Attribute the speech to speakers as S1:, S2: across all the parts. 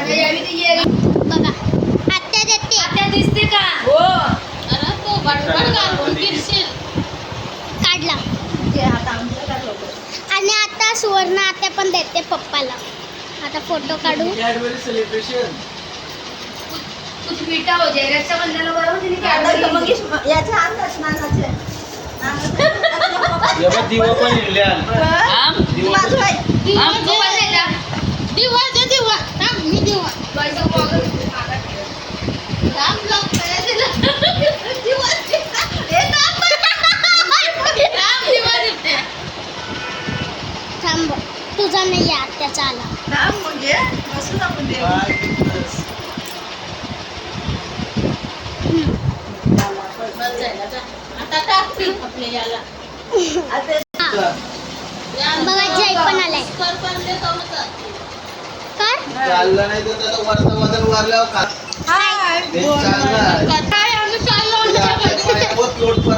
S1: बघा आत्या देते.
S2: आत्या दिसते का?
S3: हो.
S2: अरे तो बडबड घालून फिरशील.
S1: काढला.
S3: ते आता आमचं काय होतं?
S1: आणि आता सुवर्ण आत्या पण देते पप्पाला. आता फोटो काढू.
S4: सेलिब्रेशन
S2: कुछ मीठा हो जाए. रक्षाबंधन बरोबर तिने
S3: आता
S2: काय
S3: मग याचे आणतात नानाचे.
S4: एवढा दिवा पण लिहिले
S3: माझं आहे.
S2: दिवा दे दिवा. थांब मी दिवा. पैसा मागत थांब लोक दिवा दे. थांब दिवा देते.
S1: थांब तुझा नाही आहे आत्याचा आला.
S3: नाम म्हणजे बसून आपण देऊ.
S2: आता टाक आपल्या याला.
S3: आता
S1: बघा जय पण आलाय.
S2: कर पण दे जाऊन.
S1: कर
S4: चाललं नाही तर त्याला वरचा वजन वाढल्यावर खा.
S3: हाय.
S4: ते चालणार.
S2: काय आम्ही चाललो
S4: तुझ्या हातात पायावर लोट पण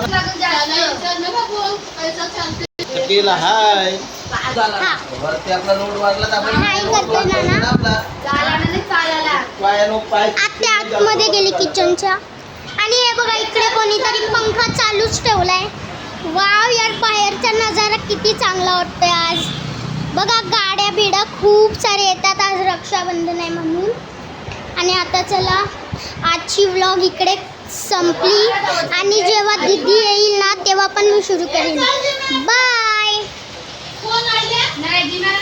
S4: केला हाय.
S1: हा
S4: वरती आपला लोड वाढला तर आपण
S1: हाय करतोय ना ना.
S4: आपला पायानो पाय
S1: आत्या आतमध्ये गेली किचनच्या. आणि हे बघा इकडे कोणीतरी पंखा चालूच ठेवलाय. वाव यार बाहेरचा नजारा किती चांगला वाटतोय आज. बघा गाड्या बिड्या खूप सारे येतात आज रक्षाबंधन आहे म्हणून. आणि आता चला आजची व्लॉग इकडे संपली. आणि जेव्हा दीदी येईल ना तेव्हा पण मी सुरू करेन. बाय.
S2: कोण आले? नाही दिनाला